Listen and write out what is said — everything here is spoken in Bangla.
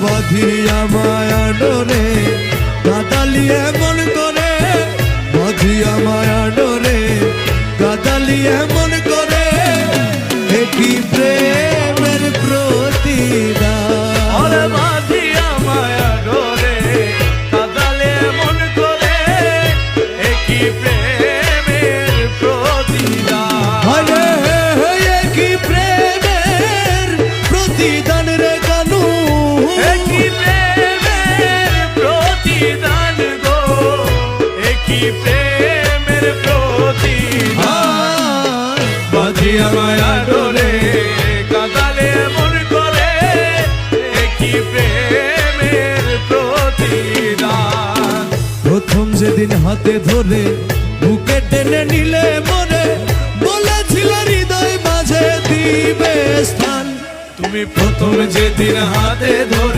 বাঁধিয়া মায়া ডোরে কাদালিয়ে মন করে, বাঁধিয়া মায়া ডোরে কাদালিয়ে মন করে, একই প্রেমের প্রতিদান। বাঁধিয়া মায়া ডোরে কাদালে মন করে, একই প্রেমের প্রতিদান। একই প্রেমের প্রতিদান রে কানু, একই প্রেমের প্রতিদান গো, একই প্রেমের প্রতিদান। বাঁধিয়া মায়া ডোরে কাদালে মন করে, একই প্রেমের প্রতিদান। প্রথম যেদিন হাতে ধরে বুকে টেনে নিলে মনে, বলেছিল হৃদয় মাঝে দিবে স্থান। তুমি প্রথম যেদিন হাতে ধরে